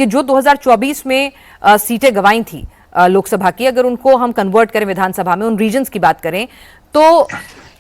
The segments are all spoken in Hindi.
कि जो 2024 में सीटें गंवाई थी लोकसभा की, अगर उनको हम कन्वर्ट करें विधानसभा में, उन रीजन्स की बात करें, तो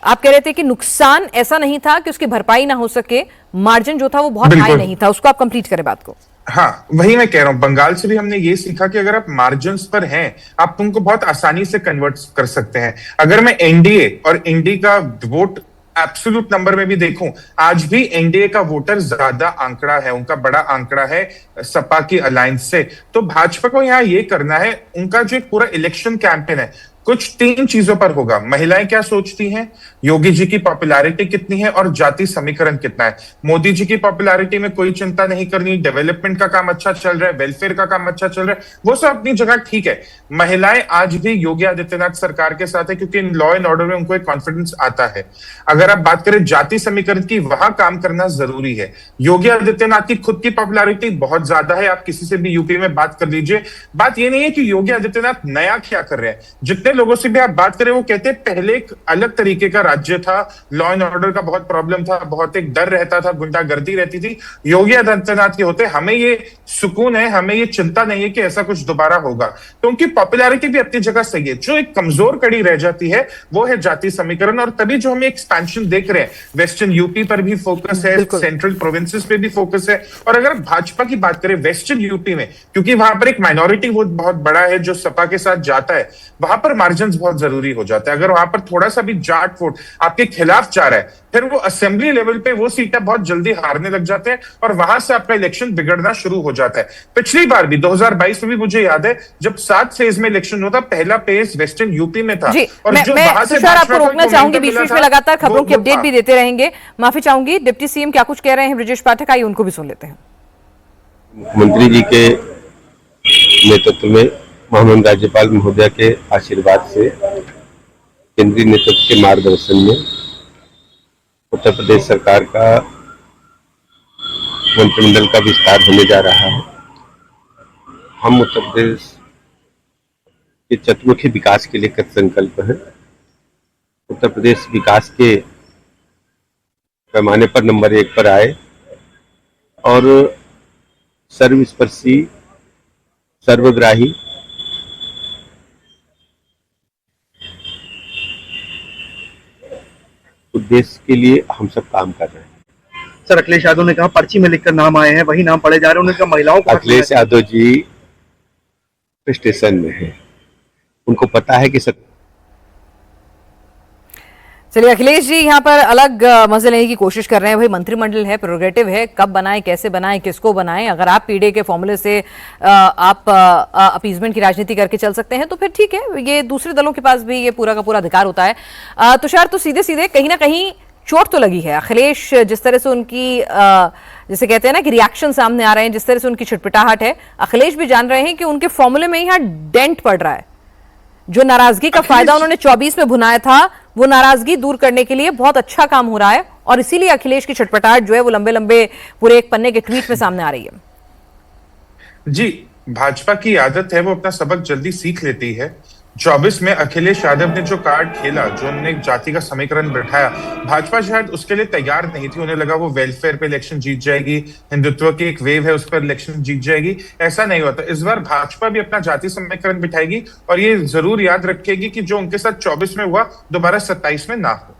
आप कह रहे थे कि नुकसान ऐसा नहीं था कि उसकी भरपाई ना हो सके, मार्जिन जो था वो बहुत हाई नहीं था। उसको आप कंप्लीट करें बात को। हाँ, वही मैं कह रहा हूं, बंगाल से भी हमने ये सीखा कि अगर आप मार्जिन्स पर हैं, आप उनको बहुत आसानी से कन्वर्ट कर सकते हैं। अगर मैं एनडीए और इंडी का वोट एब्सोल्यूट नंबर में भी देखूं, आज भी एनडीए का वोटर ज्यादा आंकड़ा है, उनका बड़ा आंकड़ा है सपा की अलायंस से। तो भाजपा को यहाँ ये करना है, उनका जो एक पूरा इलेक्शन कैंपेन है कुछ 3 चीजों पर होगा। महिलाएं क्या सोचती हैं, योगी जी की पॉपुलैरिटी कितनी है और जाति समीकरण कितना है। मोदी जी की पॉपुलैरिटी में कोई चिंता नहीं करनी, डेवलपमेंट का काम अच्छा चल रहा है, वेलफेयर का काम अच्छा चल रहा है, वो सब अपनी जगह ठीक है। महिलाएं आज भी योगी आदित्यनाथ सरकार के साथ है क्योंकि इन लॉ एंड ऑर्डर में उनको एक कॉन्फिडेंस आता है। अगर आप बात करें जाति समीकरण की, वहां काम करना जरूरी है। योगी आदित्यनाथ की खुद की पॉपुलैरिटी बहुत ज्यादा है, आप किसी से भी यूपी में बात कर लीजिए। बात ये नहीं है कि योगी आदित्यनाथ नया क्या कर रहे हैं, जितने लोगों से भी आप बात करें वो कहते हैं पहले एक अलग तरीके का राज्य था, लॉ एंड ऑर्डर का बहुत प्रॉब्लम था, बहुत एक डर रहता था, गुंडागर्दी रहती थी। योगी आदित्यनाथ के होते हमें ये सुकून है, हमें ये चिंता नहीं है कि ऐसा कुछ दोबारा होगा। तो उनकी पॉपुलैरिटी भी अपनी जगह सही है। जो एक कमजोर कड़ी रह जाती है वो है जाति समीकरण, और तभी जो हम एक्सपेंशन देख रहे हैं, वेस्टर्न यूपी पर भी फोकस है, सेंट्रल प्रोविंसेस पे भी फोकस है। और अगर भाजपा की बात करें वेस्टर्न यूपी में, क्योंकि वहां पर एक माइनॉरिटी वोट बहुत बड़ा है जो सपा के साथ जाता है, वहां पर मार्जिन बहुत जरूरी हो जाता है। अगर वहां पर थोड़ा सा भी जाट वोट आपके खिलाफ जा रहा है, फिर वो असेंबली लेवल पे वो सीटें बहुत जल्दी हारने लग जाते हैं और वहां से आपका इलेक्शन बिगड़ना शुरू हो जाता है। पिछली बार भी 2022 में भी मुझे याद है जब 7 फेज में इलेक्शन होता, पहला फेज वेस्टर्न यूपी में था। और मैं तुषार आपको रोकना चाहूंगी, बीच बीच में लगातार खबरों की अपडेट भी देते रहेंगे, माफी चाहूंगी। डिप्टी सीएम क्या कुछ कह रहे हैं ब्रजेश पाठक, आइए उनको भी सुन लेते हैं। मुख्यमंत्री जी के नेतृत्व में, महामहिम राज्यपाल महोदय के आशीर्वाद से, केंद्रीय नेतृत्व के मार्गदर्शन में उत्तर प्रदेश सरकार का मंत्रिमंडल का विस्तार होने जा रहा है। हम उत्तर प्रदेश के चतुर्मुखी विकास के लिए कृत संकल्प हैं। उत्तर प्रदेश विकास के पैमाने पर नंबर 1 पर आए और सर्वस्पर्शी, सर्वग्राही उद्देश्य के लिए हम सब काम कर रहे हैं। सर, अखिलेश यादव ने कहा पर्ची में लिखकर नाम आए हैं, वही नाम पढ़े जा रहे हैं। उन्होंने कहा महिलाओं को, अखिलेश यादव जी स्टेशन में हैं, उनको पता है कि चलिए, अखिलेश जी यहाँ पर अलग मजे लेने की कोशिश कर रहे हैं। भाई मंत्रिमंडल है, प्रेरोगेटिव है, कब बनाएं, कैसे बनाएं, किसको बनाएं। अगर आप पीडीए के फॉर्मूले से आप अपीजमेंट की राजनीति करके चल सकते हैं तो फिर ठीक है, ये दूसरे दलों के पास भी ये पूरा का पूरा अधिकार होता है। तुषार, तो सीधे सीधे कहीं ना कहीं चोट तो लगी है। अखिलेश जिस तरह से उनकी जिसे कहते हैं ना कि रिएक्शन सामने आ रहे हैं, जिस तरह से उनकी छिटपिटाहट है, अखिलेश भी जान रहे हैं कि उनके फॉर्मूले में यहाँ डेंट पड़ रहा है। जो नाराजगी का फायदा उन्होंने 24 में भुनाया था, वो नाराजगी दूर करने के लिए बहुत अच्छा काम हो रहा है, और इसीलिए अखिलेश की छटपटाहट जो है वो लंबे लंबे पूरे एक पन्ने के ट्वीट में सामने आ रही है। जी, भाजपा की आदत है वो अपना सबक जल्दी सीख लेती है। 24 में अखिलेश यादव ने जो कार्ड खेला, जो उन्होंने जाति का समीकरण बैठाया, भाजपा शायद उसके लिए तैयार नहीं थी। उन्हें लगा वो वेलफेयर पे इलेक्शन जीत जाएगी, हिंदुत्व की एक वेव है उस पर इलेक्शन जीत जाएगी। ऐसा नहीं होता। इस बार भाजपा भी अपना जाति समीकरण बिठाएगी और ये जरूर याद रखेगी कि जो उनके साथ 24 में हुआ दोबारा 27 में ना हो।